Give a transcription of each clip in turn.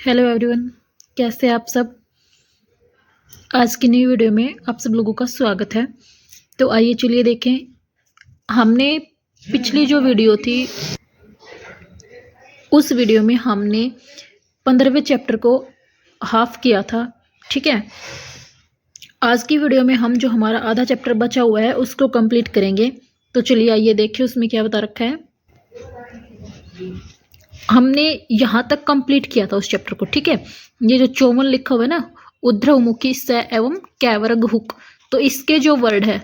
Hello everyone, कैसे हैं आप सब। आज की नई वीडियो में आप सब लोगों का स्वागत है। तो आइए चलिए देखें, हमने पिछली जो वीडियो थी उस वीडियो में हमने 15वें चैप्टर को हाफ किया था। ठीक है, आज की वीडियो में हम जो हमारा आधा चैप्टर बचा हुआ है उसको कंप्लीट करेंगे। तो चलिए आइए देखिए उसमें क्या बता रखा है। हमने यहाँ तक कंप्लीट किया था उस चैप्टर को। ठीक है, ये जो चौवन लिखा हुआ है ना, ऊर्ध्वमुखी स एवं कैवरग हुक, तो इसके जो वर्ड है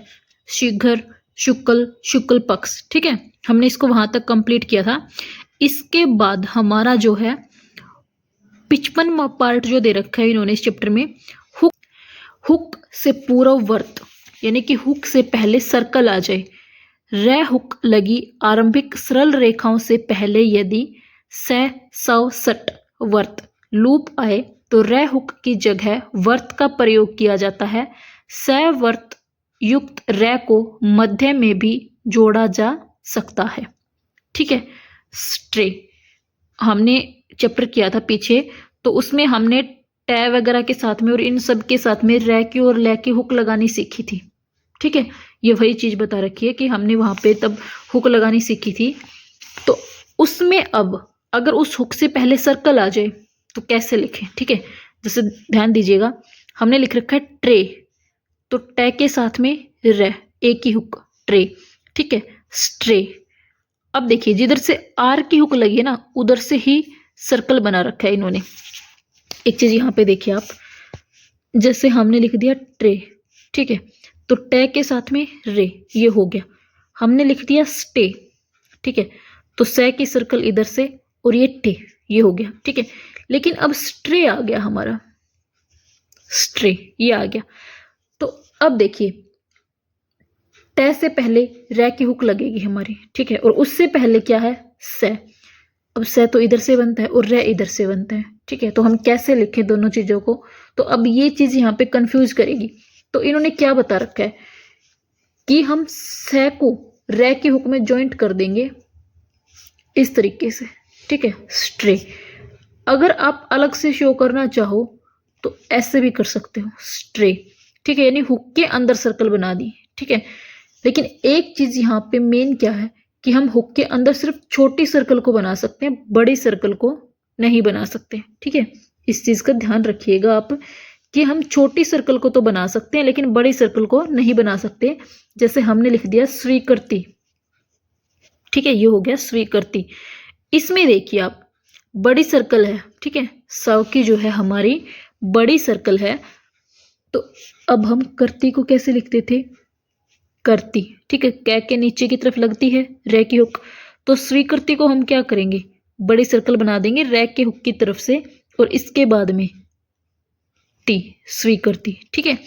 शीघ्र, शुक्ल, शुक्ल पक्ष। ठीक है, हमने इसको वहां तक कंप्लीट किया था। इसके बाद हमारा जो है 55वां पार्ट जो दे रखा है इन्होंने इस चैप्टर में, हुक, हुक से पूर्व वर्त, यानी कि हुक से पहले सर्कल आ जाए। रे हुक लगी आरंभिक सरल रेखाओं से पहले यदि स सव सट वर्त लूप आए तो रे हुक की जगह वर्त का प्रयोग किया जाता है। स वर्त युक्त रे को मध्य में भी जोड़ा जा सकता है। ठीक है, स्ट्रे हमने चैप्टर किया था पीछे, तो उसमें हमने टे वगैरह के साथ में और इन सब के साथ में रे की और ले की हुक लगानी सीखी थी। ठीक है, ये वही चीज बता रखी है कि हमने वहां पे तब हुक लगानी सीखी थी। तो उसमें अब अगर उस हुक से पहले सर्कल आ जाए तो कैसे लिखें। ठीक है, जैसे ध्यान दीजिएगा, हमने लिख रखा है ट्रे, तो टे के साथ में रे, एक ही हुक, ट्रे। ठीक है, स्ट्रे। अब देखिए जिधर से आर की हुक लगी है ना उधर से ही सर्कल बना रखा है इन्होंने। एक चीज यहाँ पे देखिए आप, जैसे हमने लिख दिया ट्रे, ठीक है, तो टे के साथ में रे, ये हो गया। हमने लिख दिया स्टे, ठीक है, तो से की सर्कल इधर से और ये टे, ये हो गया। ठीक है, लेकिन अब स्ट्रे आ गया हमारा, स्ट्रे ये आ गया। तो अब देखिए टे से पहले रे की हुक लगेगी हमारी। ठीक है, और उससे पहले क्या है, से। अब से तो इधर से बनता है और रे इधर से बनता है। ठीक है, तो हम कैसे लिखें दोनों चीजों को, तो अब ये चीज यहाँ पे कंफ्यूज करेगी। तो इन्होंने क्या बता रखा है कि हम से को रे की हुक में ज्वाइंट कर देंगे इस तरीके से। ठीक है, स्ट्रे। अगर आप अलग से शो करना चाहो तो ऐसे भी कर सकते हो, स्ट्रे। ठीक है, यानी हुक के अंदर सर्कल बना दी। ठीक है, लेकिन एक चीज यहाँ पे मेन क्या है कि हम हुक के अंदर सिर्फ छोटी सर्कल को बना सकते हैं, बड़ी सर्कल को नहीं बना सकते। ठीक है, इस चीज का ध्यान रखिएगा आप कि हम छोटी सर्कल को तो बना सकते हैं लेकिन बड़ी सर्कल को नहीं बना सकते। जैसे हमने लिख दिया स्वीकृति। ठीक है, ये हो गया स्वीकृति। इसमें देखिए आप, बड़ी सर्कल है। ठीक है, 100 की जो है हमारी बड़ी सर्कल है। तो अब हम करती को कैसे लिखते थे, करती। ठीक है, कै के नीचे की तरफ लगती है रे की हुक, तो स्वीकृति को हम क्या करेंगे, बड़ी सर्कल बना देंगे रे के हुक की तरफ से और इसके बाद में टी, स्वीकृति। ठीक है,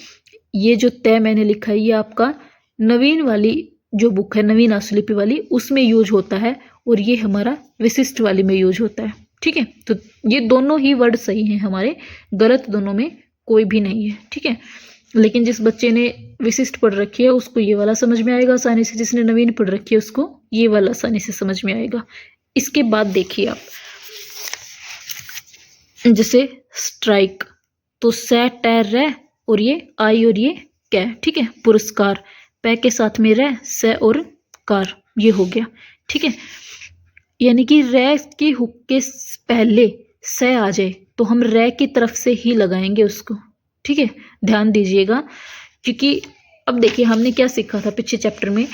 ये जो तय मैंने लिखा है ये आपका नवीन वाली जो बुक है, नवीन आशुलिपि वाली, उसमें यूज होता है और ये हमारा विशिष्ट वाली में यूज होता है। ठीक है, तो ये दोनों ही वर्ड सही हैं हमारे, गलत दोनों में कोई भी नहीं है। ठीक है, लेकिन जिस बच्चे ने विशिष्ट पढ़ रखी है उसको ये वाला समझ में आएगा आसानी से, जिसने नवीन पढ़ रखी है उसको ये वाला आसानी से समझ में आएगा। इसके बाद देखिए आप, जैसे स्ट्राइक, तो से टैर रे और ये आई और ये कै। ठीक है, पुरस्कार, पै के साथ में रे, से और कार, ये हो गया। ठीक है, यानी कि रे की हुक के पहले से आ जाए तो हम रे की तरफ से ही लगाएंगे उसको। ठीक है, ध्यान दीजिएगा, क्योंकि अब देखिए हमने क्या सीखा था पिछले चैप्टर में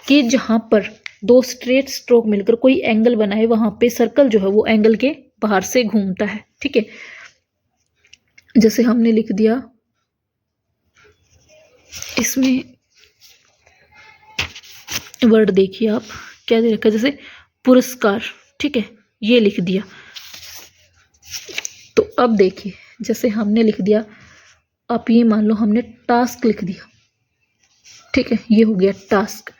कि जहां पर दो स्ट्रेट स्ट्रोक मिलकर कोई एंगल बना है वहां पे सर्कल जो है वो एंगल के बाहर से घूमता है। ठीक है, जैसे हमने लिख दिया इसमें वर्ड, देखिए आप क्या दे रखा है, जैसे पुरस्कार। ठीक है, ये लिख दिया। तो अब देखिए जैसे हमने लिख दिया, आप ये मान लो हमने टास्क लिख दिया। ठीक है, ये हो गया टास्क।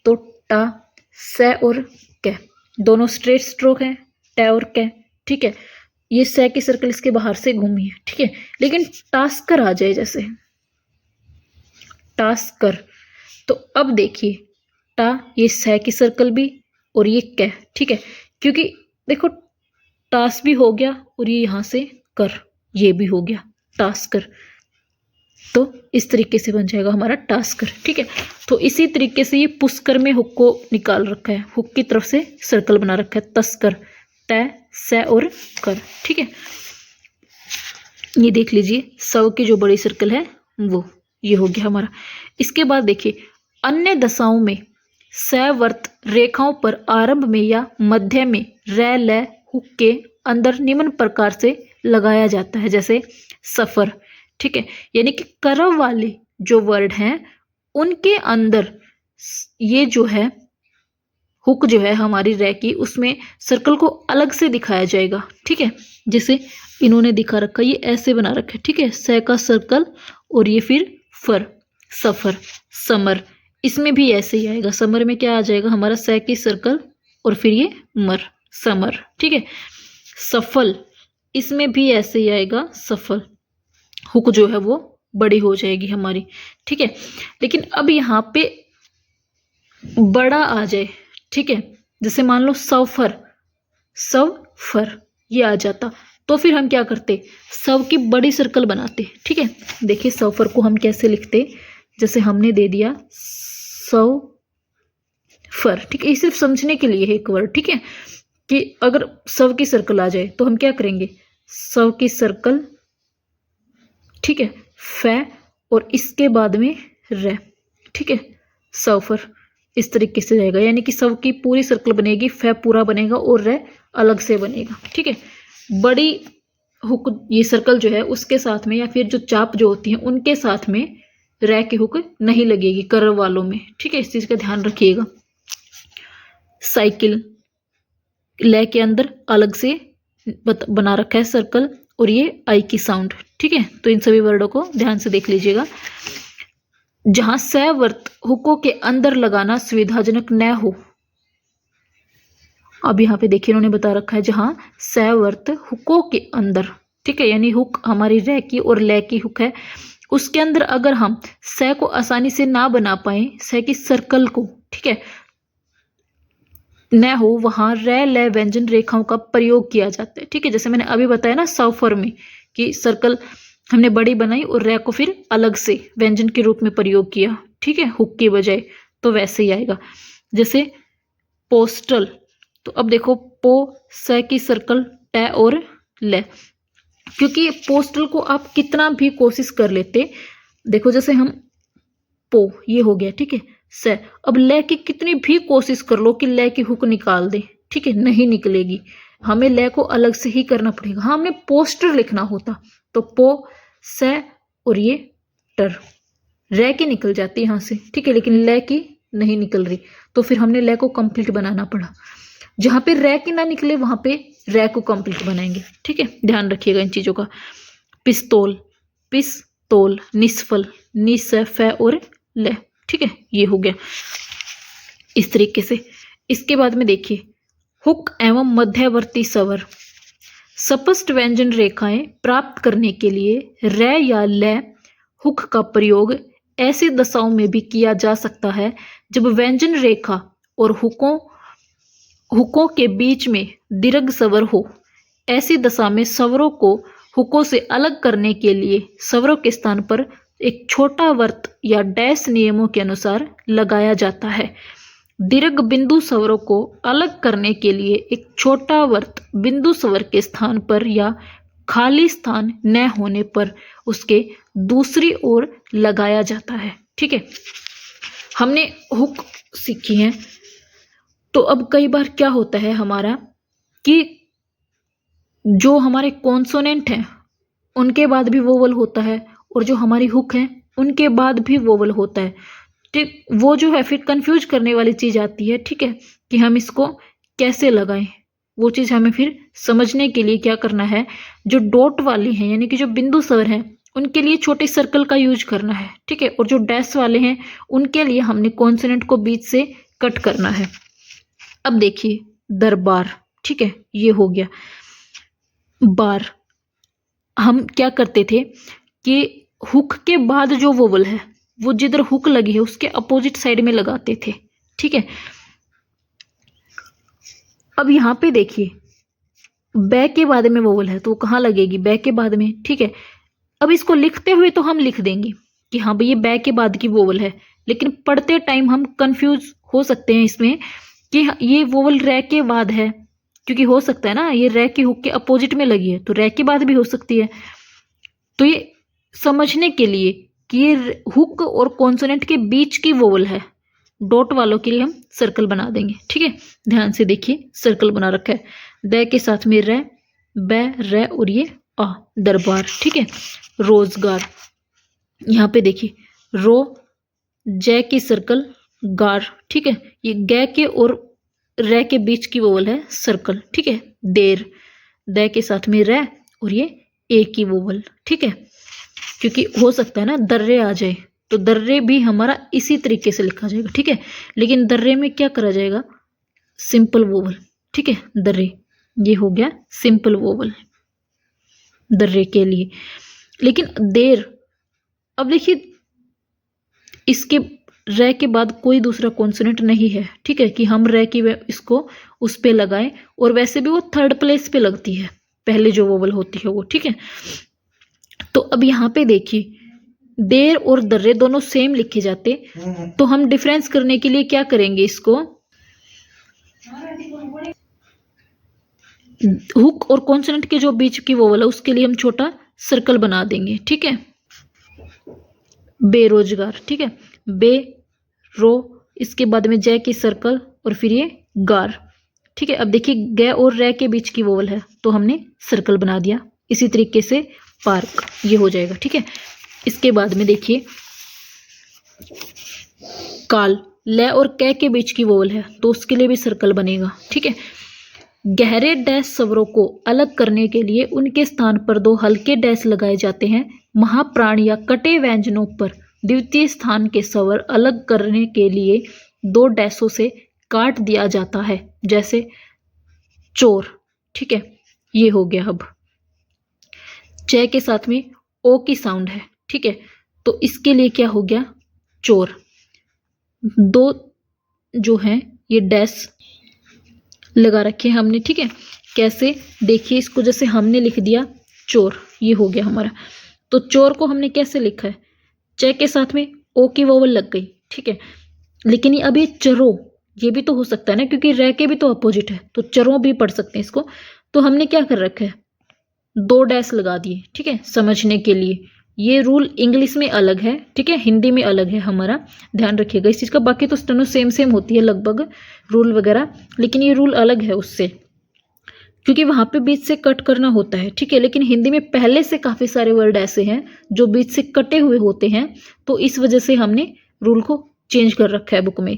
तो टा, से और कै दोनों स्ट्रेट स्ट्रोक है, टे और कै। ठीक है, ये से की सर्कल इसके बाहर से घूमी है। ठीक है, लेकिन टास्कर आ जाए, जैसे टास्कर, तो अब देखिए टा, ये से की सर्कल भी और ये कै। ठीक है, क्योंकि देखो टास्क भी हो गया और ये यहाँ से कर, ये भी हो गया टास्कर। तो इस तरीके से बन जाएगा हमारा टास्कर। ठीक है, तो इसी तरीके से ये पुष्कर में हुक को निकाल रखा है, हुक की तरफ से सर्कल बना रखा है, तस्कर, तय, से और कर। ठीक है, ये देख लीजिए सव की जो बड़ी सर्कल है वो ये हो गया हमारा। इसके बाद देखिए अन्य दशाओं में सवर्त रेखाओं पर आरंभ में या मध्य में रै ल हुक के अंदर निम्न प्रकार से लगाया जाता है, जैसे सफर। ठीक है, यानी कि कर्व वाले जो वर्ड हैं उनके अंदर ये जो है हुक जो है हमारी रै की, उसमें सर्कल को अलग से दिखाया जाएगा। ठीक है, जैसे इन्होंने दिखा रखा, ये ऐसे बना रखा है। ठीक है, से का सर्कल और ये फिर फर, सफर, समर, इसमें भी ऐसे ही आएगा। समर में क्या आ जाएगा हमारा से की सर्कल और फिर ये मर, समर। ठीक है, सफल, इसमें भी ऐसे ही आएगा सफल, हुक जो है वो बड़ी हो जाएगी हमारी। ठीक है, लेकिन अब यहाँ पे बड़ा आ जाए, ठीक है, जैसे मान लो सफर, सफर ये आ जाता, तो फिर हम क्या करते, सव की बड़ी सर्कल बनाते। ठीक है, देखिए सफर को हम कैसे लिखते, जैसे हमने दे दिया सफर। ठीक है, ये सिर्फ समझने के लिए है एक वर्ड। ठीक है, कि अगर सव की सर्कल आ जाए तो हम क्या करेंगे, सव की सर्कल, ठीक है, फै और इसके बाद में रे। ठीक है, सफर इस तरीके से जाएगा, यानी कि सव की पूरी सर्कल बनेगी, फै पूरा बनेगा और रे अलग से बनेगा। ठीक है, बड़ी हुक ये सर्कल जो है उसके साथ में या फिर जो चाप जो होती है उनके साथ में रे की हुक नहीं लगेगी कर्व वालों में। ठीक है, इस चीज का ध्यान रखिएगा। साइकिल, ले के अंदर अलग से बना रखा है सर्कल और ये आई की साउंड। ठीक है, तो इन सभी वर्डों को ध्यान से देख लीजिएगा। जहां सवर्त हुकों के अंदर लगाना सुविधाजनक न हो, अब यहाँ पे देखिए इन्होंने बता रखा है जहां सवर्त हुकों के अंदर, ठीक है, यानी हुक हमारी रे की और ले की हुक है, उसके अंदर अगर हम से को आसानी से ना बना पाए, से की सर्कल को, ठीक है, न हो, वहां रे ले व्यंजन रेखाओं का प्रयोग किया जाता है। ठीक है, जैसे मैंने अभी बताया ना सफर में कि सर्कल हमने बड़ी बनाई और रे को फिर अलग से व्यंजन के रूप में प्रयोग किया, ठीक है, हुक की बजाय, तो वैसे ही आएगा। जैसे पोस्टल, तो अब देखो पो से की सर्कल टे और ले, क्योंकि पोस्टल को आप कितना भी कोशिश कर लेते, देखो जैसे हम पो ये हो गया, ठीक है, से, अब ले की कितनी भी कोशिश कर लो कि ले की हुक निकाल दे, ठीक है, नहीं निकलेगी, हमें ले को अलग से ही करना पड़ेगा। हाँ, हमें पोस्टर लिखना होता तो पो से और ये टर, रे की निकल जाती यहां से, ठीक है, लेकिन ले की नहीं निकल रही, तो फिर हमने ले को कंप्लीट बनाना पड़ा। जहां पे रे की ना निकले वहां पे रे को कंप्लीट बनाएंगे। ठीक है, ध्यान रखिएगा इन चीजों का। पिस्तौल, पिस्तौल, निस्फल, निस फे और ले, ठीक है, ये हो गया इस तरीके से। इसके बाद में देखिए हुक एवं मध्यवर्ती स्वर, स्पष्ट व्यंजन रेखाएं प्राप्त करने के लिए रे या ले हुक का प्रयोग ऐसी दशाओं में भी किया जा सकता है जब व्यंजन रेखा और हुकों के बीच में दीर्घ स्वर हो। ऐसी दशा में स्वरों को हुकों से अलग करने के लिए स्वरों के स्थान पर एक छोटा वर्त या डैश नियमों के अनुसार लगाया जाता है। दीर्घ बिंदु स्वरों को अलग करने के लिए एक छोटा वर्त बिंदु स्वर के स्थान पर या खाली स्थान न होने पर उसके दूसरी ओर लगाया जाता है। ठीक है, हमने हुक सीखी है, तो अब कई बार क्या होता है हमारा कि जो हमारे कॉन्सोनेंट हैं उनके बाद भी वोवल होता है और जो हमारी हुक है उनके बाद भी वोवल होता है। ठीक, वो जो है फिर कंफ्यूज करने वाली चीज आती है। ठीक है, कि हम इसको कैसे लगाएं, वो चीज हमें फिर समझने के लिए क्या करना है, जो डॉट वाली हैं यानी कि जो बिंदु स्वर हैं उनके लिए छोटे सर्कल का यूज करना है। ठीक है, और जो डैश वाले हैं उनके लिए हमने कॉन्सोनेंट को बीच से कट करना है। अब देखिए दरबार, ठीक है, ये हो गया बार। हम क्या करते थे कि हुक के बाद जो वोवल है वो जिधर हुक लगी है उसके अपोजिट साइड में लगाते थे। ठीक है, अब यहां पे देखिए बै के बाद में वोवल है तो वो कहाँ लगेगी, बै के बाद में, ठीक है। अब इसको लिखते हुए तो हम लिख देंगे कि हाँ भाई ये बै के बाद की वोवल है, लेकिन पढ़ते टाइम हम कंफ्यूज हो सकते हैं इसमें कि ये वोवल रै के बाद है, क्योंकि हो सकता है ना ये रै की हुक के अपोजिट में लगी है तो रै के बाद भी हो सकती है। तो ये समझने के लिए कि ये हुक और कॉन्सोनेंट के बीच की वोवल है, डॉट वालों के लिए हम सर्कल बना देंगे, ठीक है। ध्यान से देखिए सर्कल बना रखा है, दै के साथ में रै, बै, रै और ये आ, दरबार, ठीक है। रोजगार, यहाँ पे देखिए रो, जय की सर्कल, गार, ठीक है। ये गे के और रै के बीच की वोवल है सर्कल, ठीक है। देर, दै के साथ में रै और ये ए की वोवल, ठीक है। क्योंकि हो सकता है ना दर्रे आ जाए तो दर्रे भी हमारा इसी तरीके से लिखा जाएगा, ठीक है। लेकिन दर्रे में क्या करा जाएगा, सिंपल वोवल, ठीक है। दर्रे, ये हो गया सिंपल वोवल दर्रे के लिए। लेकिन देर, अब देखिए इसके रै के बाद कोई दूसरा कॉन्सोनेंट नहीं है, ठीक है, कि हम रै की इसको उस पे लगाएं, और वैसे भी वो थर्ड प्लेस पे लगती है, पहले जो वोवल होती है वो, ठीक है। तो अब यहाँ पे देखिए देर और दर्रे दोनों सेम लिखे जाते, तो हम डिफरेंस करने के लिए क्या करेंगे, इसको हुक और कॉन्सोनेंट के जो बीच की वोवल है उसके लिए हम छोटा सर्कल बना देंगे, ठीक है। बेरोजगार, ठीक है, बे, रो, इसके बाद में जय की सर्कल और फिर ये गार, ठीक है। अब देखिए गे और रै के बीच की वोवल है तो हमने सर्कल बना दिया, इसी तरीके से पार्क, ये हो जाएगा, ठीक है। इसके बाद में देखिए काल, ले और कै के बीच की वोवल है तो उसके लिए भी सर्कल बनेगा, ठीक है। गहरे डैश स्वरों को अलग करने के लिए उनके स्थान पर दो हल्के डैश लगाए जाते हैं। महाप्राण या कटे व्यंजनों पर द्वितीय स्थान के स्वर अलग करने के लिए दो डैशों से काट दिया जाता है, जैसे चोर, ठीक है। ये हो गया। अब च के साथ में ओ की साउंड है, ठीक है, तो इसके लिए क्या हो गया, चोर। दो जो है ये डैश लगा रखे हैं हमने, ठीक है। कैसे, देखिए इसको जैसे हमने लिख दिया चोर, ये हो गया हमारा। तो चोर को हमने कैसे लिखा है, च के साथ में ओ की वोवल लग गई, ठीक है। लेकिन ये अब ये चरो, ये भी तो हो सकता है ना, क्योंकि रै के भी तो अपोजिट है, तो चरों भी पढ़ सकते हैं इसको। तो हमने क्या कर रखा है, दो डैश लगा दिए, ठीक है, समझने के लिए। ये रूल इंग्लिश में अलग है, ठीक है, हिंदी में अलग है हमारा, ध्यान रखिएगा इस चीज़ का। बाकी तो स्टेनो सेम सेम होती है लगभग रूल वगैरह, लेकिन ये रूल अलग है उससे, क्योंकि वहाँ पे बीच से कट करना होता है, ठीक है। लेकिन हिंदी में पहले से काफ़ी सारे वर्ड ऐसे हैं जो बीच से कटे हुए होते हैं, तो इस वजह से हमने रूल को चेंज कर रखा है बुक में।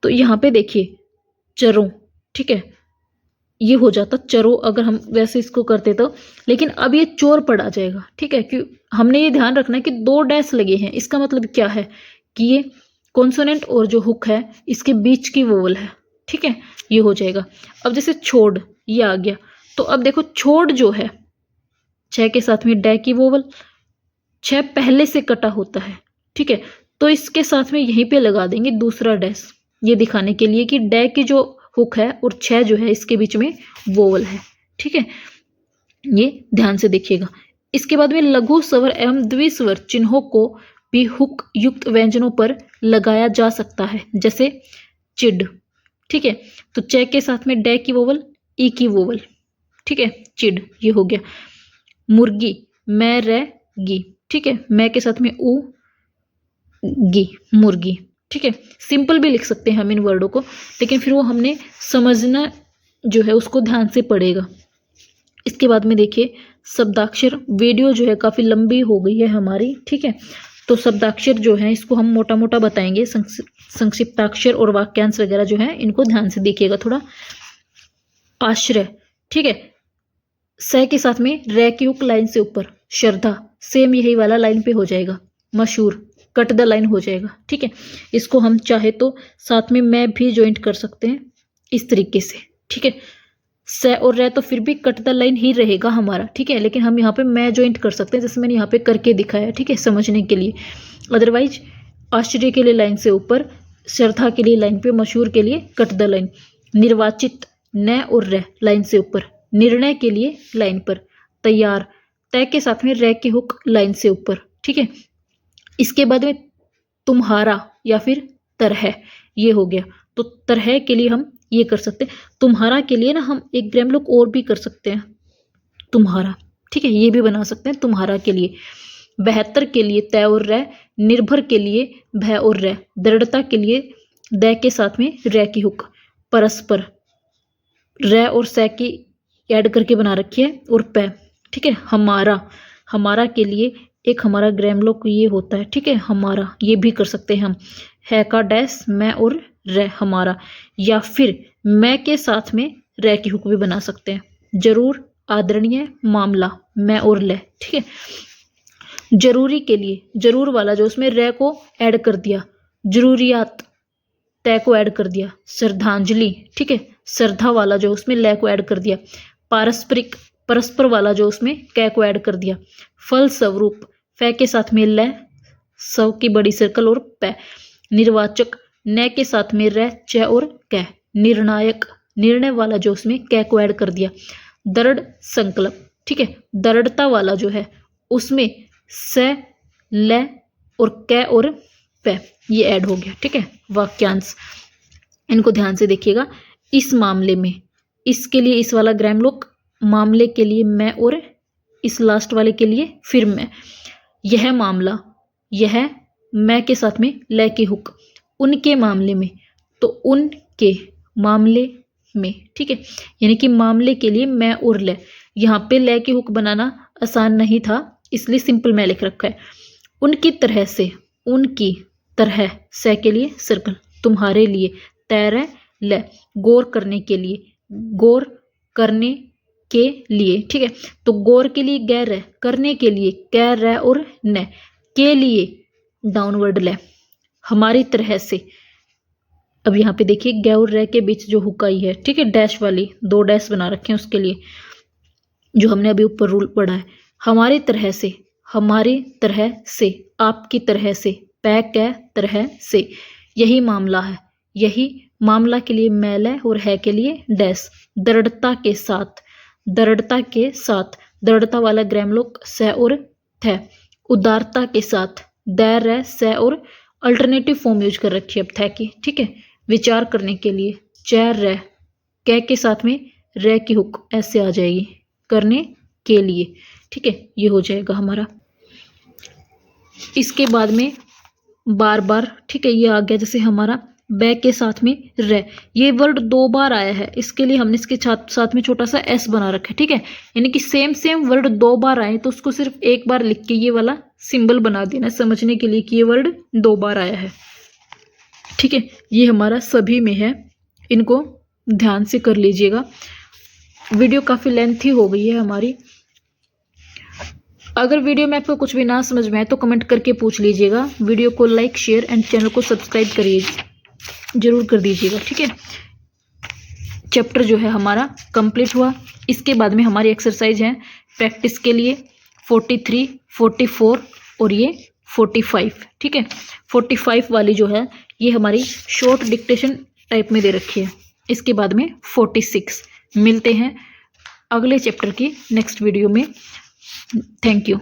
तो यहाँ पे देखिए चरों, ठीक है, ये हो जाता चरो अगर हम वैसे इसको करते तो। लेकिन अब ये चोर पढ़ा जाएगा, ठीक है, क्यों हमने ये ध्यान रखना है कि दो डैश लगे हैं, इसका मतलब क्या है कि ये कॉन्सोनेंट और जो हुक है इसके बीच की वोवल है, ठीक है, ये हो जाएगा। अब जैसे छोड़, ये आ गया, तो अब देखो छोड़ जो है छ के साथ में डै की वोवल, छ पहले से कटा होता है, ठीक है, तो इसके साथ में यहीं पे लगा देंगे दूसरा डैश, ये दिखाने के लिए कि डै की जो हुक है और छ जो है इसके बीच में वोवल है, ठीक है। ये ध्यान से देखिएगा। इसके बाद में लघु स्वर एवं द्विस्वर चिन्हों को भी हुक युक्त व्यंजनों पर लगाया जा सकता है, जैसे चिड, ठीक है, तो च के साथ में डै की वोवल, ई की वोवल, ठीक है, चिड, ये हो गया। मुर्गी, मैं रै गी, ठीक है, मैं के साथ में ऊ गी, मुर्गी, ठीक है। सिंपल भी लिख सकते हैं हम इन वर्डों को, लेकिन फिर वो हमने समझना जो है उसको ध्यान से पड़ेगा। इसके बाद में देखिए शब्दाक्षर, वीडियो जो है काफ़ी लंबी हो गई है हमारी, ठीक है, तो शब्दाक्षर जो है इसको हम मोटा मोटा बताएंगे, संक्षिप्ताक्षर और वाक्यांश वगैरह जो है इनको ध्यान से देखिएगा थोड़ा। आश्रय, ठीक है, स के साथ में रै की हुक लाइन से ऊपर, श्रद्धा सेम यही वाला लाइन पे हो जाएगा, मशहूर कट द लाइन हो जाएगा, ठीक है। इसको हम चाहे तो साथ में मैं भी ज्वाइंट कर सकते हैं इस तरीके से, ठीक है। स और रै तो फिर भी कट द लाइन ही रहेगा हमारा, ठीक है, लेकिन हम यहाँ पे मैं ज्वाइंट कर सकते हैं, जैसे मैंने यहाँ पे करके दिखाया, ठीक है, समझने के लिए। अदरवाइज आश्चर्य के लिए लाइन से ऊपर, श्रद्धा के लिए लाइन पे, मशहूर के लिए कट द लाइन। निर्वाचित न और रै लाइन से ऊपर, निर्णय के लिए लाइन पर, तैयार, तय के साथ में रे की हुक लाइन से ऊपर, ठीक है। इसके बाद में तुम्हारा या फिर तरह, ये हो गया। तो तरह के लिए हम ये कर सकते हैं। तुम्हारा के लिए ना हम एक ग्राम लोग और भी कर सकते हैं, तुम्हारा, ठीक है, ये भी बना सकते हैं तुम्हारा के लिए। बेहतर के लिए तय और रे, निर्भर के लिए भय और रे, दृढ़ता के लिए द के साथ में रे की हुक, परस्पर रे और से की ऐड करके बना रखी है और पै, ठीक है। हमारा, हमारा के लिए एक हमारा ग्राम लोग ये होता है, ठीक है, हमारा, ये भी कर सकते हैं हम। है का डैश मैं और रे, हमारा, या फिर मैं के साथ में रे की हुक भी बना सकते हैं। जरूर, आदरणीय, मामला, मैं और ले, ठीक है। जरूरी के लिए जरूर वाला जो उसमें रे को ऐड कर दिया, जरूरियात तय को ऐड कर दिया। श्रद्धांजलि, ठीक है, श्रद्धा वाला जो उसमें ले को ऐड कर दिया। पारस्परिक, परस्पर वाला जो उसमें कै को ऐड कर दिया। फल स्वरूप, फै के साथ में ले, सव की बड़ी सर्कल और पै। निर्वाचक, न के साथ में रे, च और कै। निर्णायक, निर्णय वाला जो उसमें कै को ऐड कर दिया। दृढ़ संकल्प, ठीक है, दृढ़ता वाला जो है उसमें से, ले और कै और पै, ये ऐड हो गया, ठीक है। वाक्यांश, इनको ध्यान से देखिएगा। इस मामले में, इसके लिए इस वाला ग्राम लोग, मामले के लिए मैं और इस लास्ट वाले के लिए फिर मैं। यह मामला, यह मैं के साथ में ले की हुक। उनके मामले में, तो उनके मामले में, ठीक है, यानी कि मामले के लिए मैं और ले। यहाँ पे ले की हुक बनाना आसान नहीं था, इसलिए सिंपल मैं लिख रखा है। उनकी तरह से, उनकी तरह से के लिए सर्कल। तुम्हारे लिए, तैर ले। गौर करने के लिए, गौर करने के लिए, ठीक है। तो गौर के लिए गैर है, करने के लिए कै रै और न, के लिए डाउनवर्ड ले। हमारी तरह से, अब यहाँ पे देखिए गै और रै के बीच जो हुक आई है, ठीक है, डैश वाली, 2 डैश बना रखे हैं उसके लिए, जो हमने अभी ऊपर रूल पढ़ा है। हमारी तरह से, हमारी तरह से, आपकी तरह से, पै कै तरह से। यही मामला है, यही मामला के लिए मैल है और है के लिए डैश। दृढ़ता के साथ, दृढ़ता के साथ, दृढ़ता वाला ग्राम लोग से और थे। उदारता के साथ, दैर है से और अल्टरनेटिव फॉर्म यूज कर रखी है अब थे की, ठीक है। विचार करने के लिए, चैर रै, कै के साथ में रै की हुक ऐसे आ जाएगी, करने के लिए, ठीक है, ये हो जाएगा हमारा। इसके बाद में बार बार, ठीक है, ये आ गया जैसे हमारा बै के साथ में रे। ये वर्ड 2 बार आया है, इसके लिए हमने इसके साथ में छोटा सा एस बना रखा है, ठीक है। यानी कि सेम वर्ड 2 बार आए तो उसको सिर्फ एक बार लिख के ये वाला सिंबल बना देना समझने के लिए कि ये वर्ड 2 बार आया है, ठीक है। ये हमारा सभी में है, इनको ध्यान से कर लीजिएगा। वीडियो काफ़ी लेंथी हो गई है हमारी। अगर वीडियो में आपको कुछ भी ना समझ में आए तो कमेंट करके पूछ लीजिएगा। वीडियो को लाइक, शेयर एंड चैनल को सब्सक्राइब करिए, जरूर कर दीजिएगा, ठीक है। चैप्टर जो है हमारा कंप्लीट हुआ। इसके बाद में हमारी एक्सरसाइज है प्रैक्टिस के लिए 43, 44 और ये 45, ठीक है। 45 वाली जो है ये हमारी शॉर्ट डिक्टेशन टाइप में दे रखी है। इसके बाद में 46। मिलते हैं अगले चैप्टर की नेक्स्ट वीडियो में। Thank you.